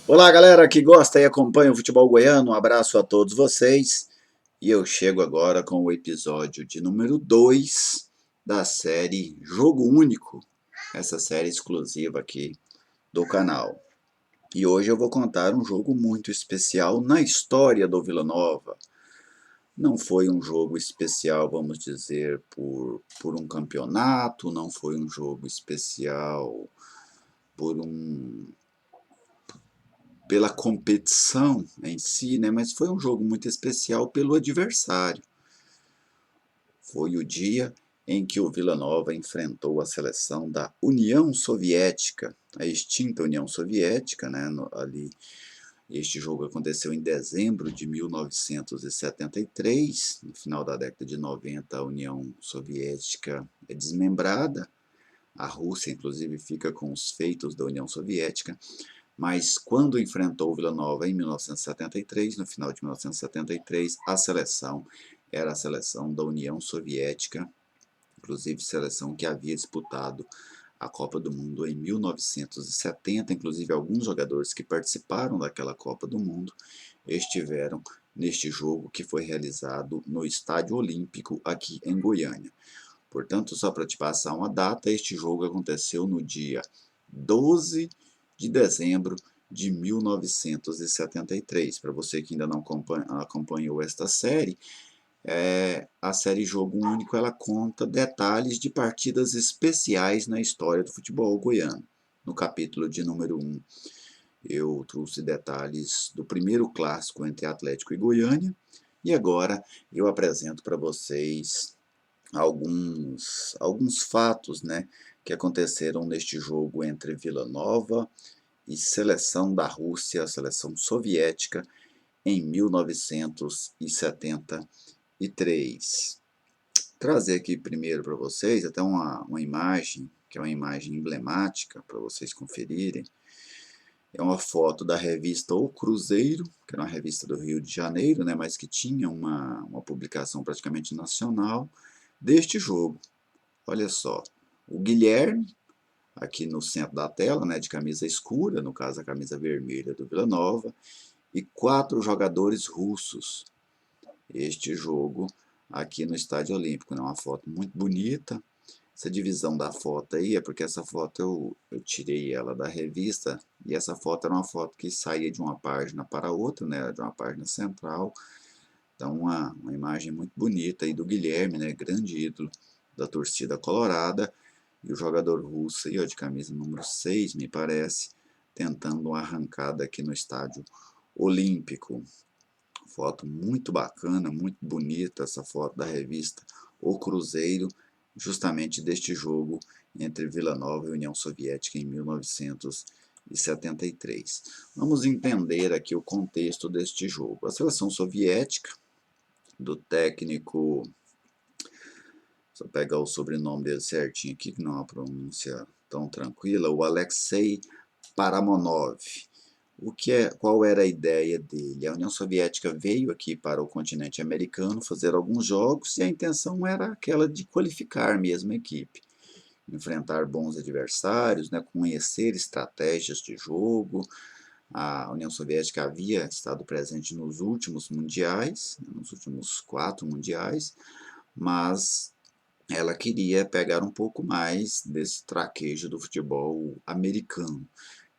Olá, galera que gosta e acompanha o futebol goiano, um abraço a todos vocês. E eu chego agora com o episódio de número 2 da série Jogo Único, essa série exclusiva aqui do canal. E hoje eu vou contar um jogo muito especial na história do Vila Nova. Não foi um jogo especial, vamos dizer, por um campeonato, não foi um jogo especial por pela competição em si, né? Mas foi um jogo muito especial pelo adversário. Foi o dia em que o Vila Nova enfrentou a seleção da União Soviética, a extinta União Soviética, né? Ali, este jogo aconteceu em dezembro de 1973, no final da década de 90, a União Soviética é desmembrada, a Rússia, inclusive, fica com os feitos da União Soviética. Mas quando enfrentou o Vila Nova em 1973, no final de 1973, a seleção era a seleção da União Soviética, inclusive seleção que havia disputado a Copa do Mundo em 1970, inclusive alguns jogadores que participaram daquela Copa do Mundo estiveram neste jogo que foi realizado no Estádio Olímpico aqui em Goiânia. Portanto, só para te passar uma data, este jogo aconteceu no dia 12 de dezembro de 1973. Para você que ainda não acompanhou esta série, a série Jogo Único ela conta detalhes de partidas especiais na história do futebol goiano. No capítulo de número 1, eu trouxe detalhes do primeiro clássico entre Atlético e Goiânia, e agora eu apresento para vocês alguns fatos, né, que aconteceram neste jogo entre Vila Nova e seleção da Rússia, a seleção soviética, em 1973. Trazer aqui primeiro para vocês até uma imagem, que é uma imagem emblemática para vocês conferirem. É uma foto da revista O Cruzeiro, que era uma revista do Rio de Janeiro, né, mas que tinha uma publicação praticamente nacional deste jogo. Olha só, o Guilherme, aqui no centro da tela, né, de camisa escura, no caso a camisa vermelha do Vila Nova, e 4 jogadores russos. Este jogo aqui no Estádio Olímpico, né, uma foto muito bonita. Essa divisão da foto aí é porque essa foto eu tirei ela da revista, e essa foto era uma foto que saía de uma página para outra, né, de uma página central. Então uma imagem muito bonita aí do Guilherme, né, grande ídolo da torcida colorada, e o jogador russo aí, ó, de camisa número 6, me parece, tentando uma arrancada aqui no Estádio Olímpico. Foto muito bacana, muito bonita, essa foto da revista O Cruzeiro, justamente deste jogo entre Vila Nova e União Soviética em 1973. Vamos entender aqui o contexto deste jogo. A seleção soviética, do técnico, só pegar o sobrenome dele certinho aqui, que não é uma pronúncia tão tranquila, o Alexei Paramonov. Qual era a ideia dele? A União Soviética veio aqui para o continente americano fazer alguns jogos, e a intenção era aquela de qualificar mesmo a equipe, enfrentar bons adversários, né, conhecer estratégias de jogo. A União Soviética havia estado presente nos últimos mundiais, nos últimos 4 mundiais, mas ela queria pegar um pouco mais desse traquejo do futebol americano.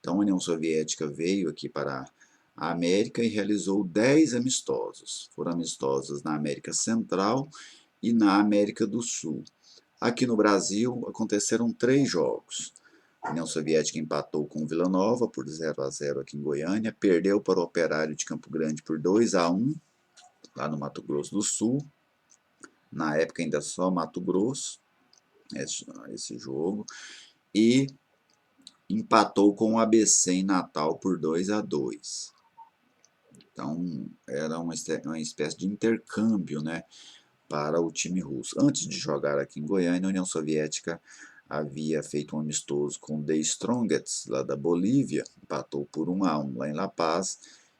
Então a União Soviética veio aqui para a América e realizou 10 amistosos. Foram amistosos na América Central e na América do Sul. Aqui no Brasil aconteceram 3 jogos. A União Soviética empatou com o Vila Nova por 0-0 aqui em Goiânia, perdeu para o Operário de Campo Grande por 2-1 lá no Mato Grosso do Sul. Na época ainda só Mato Grosso, esse jogo, e empatou com o ABC em Natal por 2-2. Então era uma espécie de intercâmbio, né, para o time russo. Antes de jogar aqui em Goiânia, a União Soviética havia feito um amistoso com o The Strongets, lá da Bolívia, empatou por 1-1 lá em La Paz,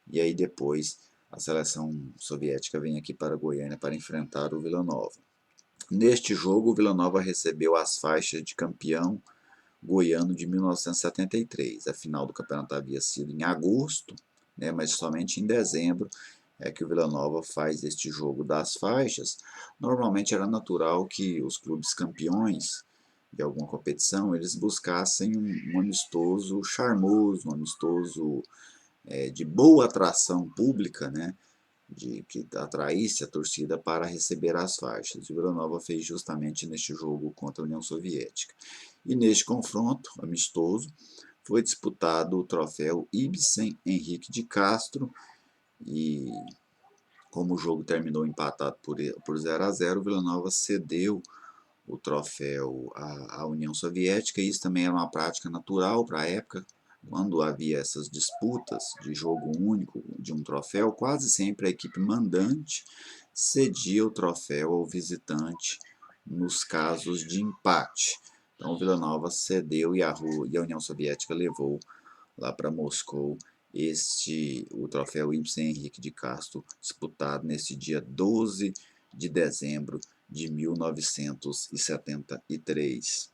e aí depois a seleção soviética vem aqui para Goiânia para enfrentar o Vila Nova. Neste jogo, o Vila Nova recebeu as faixas de campeão goiano de 1973. A final do campeonato havia sido em agosto, né, mas somente em dezembro é que o Vila Nova faz este jogo das faixas. Normalmente era natural que os clubes campeões de alguma competição eles buscassem um amistoso charmoso, um amistoso de boa atração pública, né, de que atraísse a torcida para receber as faixas. O Vila Nova fez justamente neste jogo contra a União Soviética. E neste confronto amistoso foi disputado o troféu Ibsen Henrique de Castro e como o jogo terminou empatado por 0 a 0, o Vila Nova cedeu o troféu à União Soviética, e isso também era uma prática natural para a época. Quando havia essas disputas de jogo único de um troféu, quase sempre a equipe mandante cedia o troféu ao visitante nos casos de empate. Então o Vila Nova cedeu e a União Soviética levou lá para Moscou o troféu Ibsen Henrique de Castro, disputado nesse dia 12 de dezembro de 1973.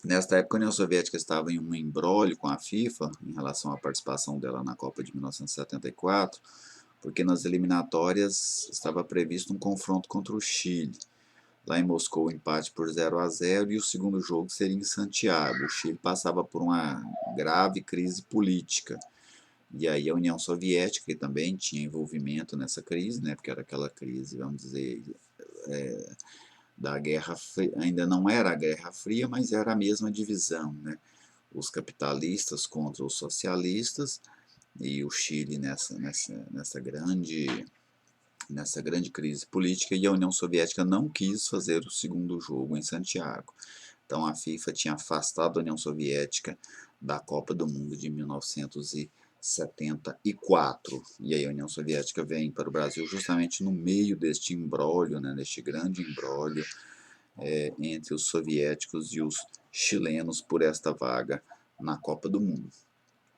Nesta época, a União Soviética estava em um imbróglio com a FIFA em relação à participação dela na Copa de 1974, porque nas eliminatórias estava previsto um confronto contra o Chile. Lá em Moscou, o empate por 0 a 0 e o segundo jogo seria em Santiago. O Chile passava por uma grave crise política. E aí a União Soviética, que também tinha envolvimento nessa crise, né, porque era aquela crise, vamos dizer, da Guerra Fria, ainda não era a Guerra Fria, mas era a mesma divisão, né? Os capitalistas contra os socialistas, e o Chile nessa grande crise política, e a União Soviética não quis fazer o segundo jogo em Santiago. Então a FIFA tinha afastado a União Soviética da Copa do Mundo de 1974. E aí a União Soviética vem para o Brasil justamente no meio deste imbróglio, né, deste grande imbróglio entre os soviéticos e os chilenos por esta vaga na Copa do Mundo.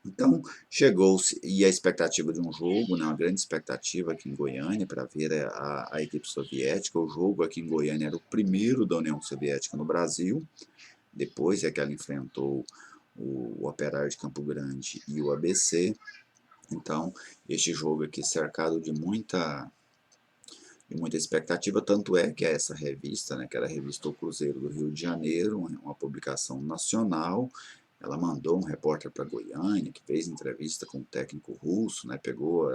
Então, chegou-se, e a expectativa de um jogo, né, uma grande expectativa aqui em Goiânia para ver a equipe soviética. O jogo aqui em Goiânia era o primeiro da União Soviética no Brasil, depois é que ela enfrentou o Operário de Campo Grande e o ABC. Então, este jogo aqui cercado de muita expectativa, tanto é que essa revista, né, que era a revista O Cruzeiro do Rio de Janeiro, uma publicação nacional, ela mandou um repórter para Goiânia, que fez entrevista com o técnico russo, né, pegou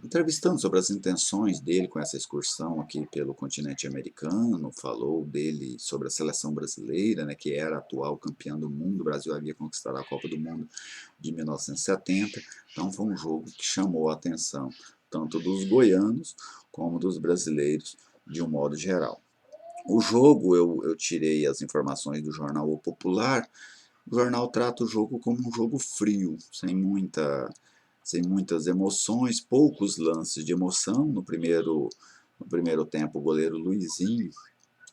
entrevistando sobre as intenções dele com essa excursão aqui pelo continente americano, falou dele sobre a seleção brasileira, né, que era a atual campeã do mundo. O Brasil havia conquistado a Copa do Mundo de 1970, então foi um jogo que chamou a atenção tanto dos goianos como dos brasileiros de um modo geral. O jogo, eu tirei as informações do jornal O Popular. O jornal trata o jogo como um jogo frio, sem muitas emoções, poucos lances de emoção. No primeiro tempo, o goleiro Luizinho,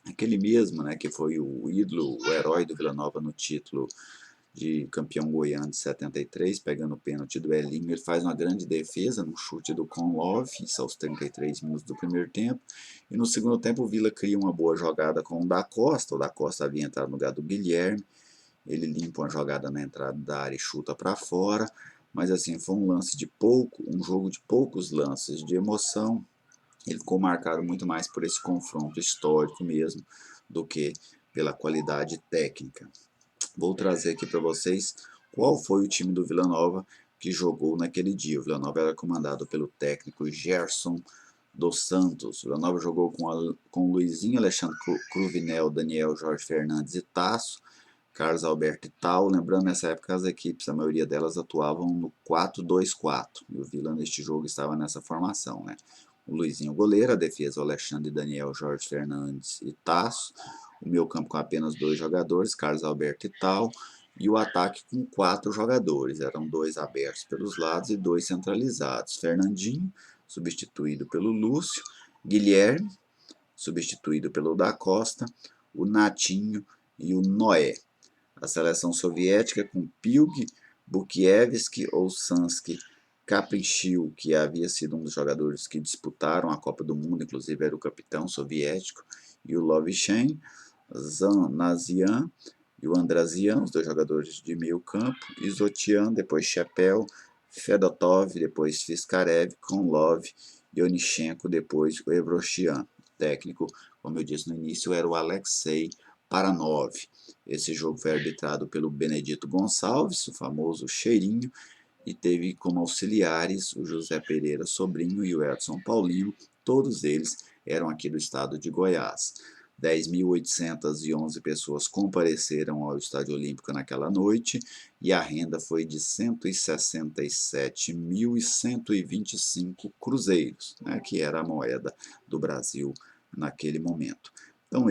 aquele mesmo, né, que foi o ídolo, o herói do Vila Nova no título de campeão goiano de 73, pegando o pênalti do Elinho, ele faz uma grande defesa no chute do Conlove, isso aos 33 minutos do primeiro tempo, e no segundo tempo o Vila cria uma boa jogada com o Da Costa havia entrado no lugar do Guilherme, ele limpa uma jogada na entrada da área e chuta para fora, mas assim, foi um jogo de poucos lances de emoção. Ele ficou marcado muito mais por esse confronto histórico mesmo, do que pela qualidade técnica. Vou trazer aqui para vocês qual foi o time do Vila Nova que jogou naquele dia. O Vila Nova era comandado pelo técnico Gerson dos Santos. O Vila Nova jogou com Luizinho, Alexandre Cruvinel, Daniel Jorge Fernandes e Tasso, Carlos Alberto e Tal. Lembrando, nessa época as equipes, a maioria delas atuavam no 4-2-4. E o Vila neste jogo estava nessa formação, né? O Luizinho goleiro, a defesa o Alexandre Daniel Jorge Fernandes e Tasso. O meio campo com apenas 2 jogadores, Carlos Alberto e Tal. E o ataque com 4 jogadores. Eram 2 abertos pelos lados e 2 centralizados. Fernandinho, substituído pelo Lúcio. Guilherme, substituído pelo Da Costa. O Natinho e o Noé. A seleção soviética com Pilg, Bukievski ou Sansky Kaprinchil, que havia sido um dos jogadores que disputaram a Copa do Mundo, inclusive era o capitão soviético, e o Lovchen, Zanasian e o Andrasian, os 2 jogadores de meio campo, Izotian, depois Chepel, Fedotov, depois Fiskarev, Konlov e Onichenko, depois o Evroshian. O técnico, como eu disse no início, era o Alexei Paranov. Esse jogo foi arbitrado pelo Benedito Gonçalves, o famoso Cheirinho, e teve como auxiliares o José Pereira Sobrinho e o Edson Paulino, todos eles eram aqui do estado de Goiás. 10.811 pessoas compareceram ao Estádio Olímpico naquela noite e a renda foi de 167.125 cruzeiros, né, que era a moeda do Brasil naquele momento. Então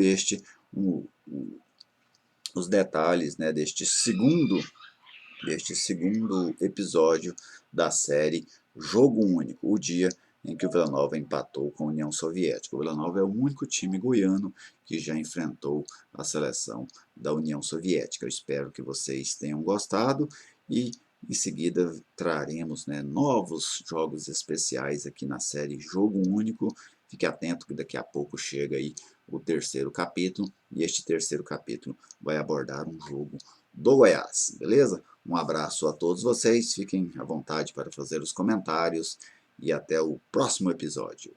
os detalhes, né, deste segundo episódio da série Jogo Único, o dia em que o Vila Nova empatou com a União Soviética. O Vila Nova é o único time goiano que já enfrentou a seleção da União Soviética. Eu espero que vocês tenham gostado e em seguida traremos, né, novos jogos especiais aqui na série Jogo Único. Fique atento que daqui a pouco chega aí o terceiro capítulo e este terceiro capítulo vai abordar um jogo do Goiás, beleza? Um abraço a todos vocês, fiquem à vontade para fazer os comentários e até o próximo episódio.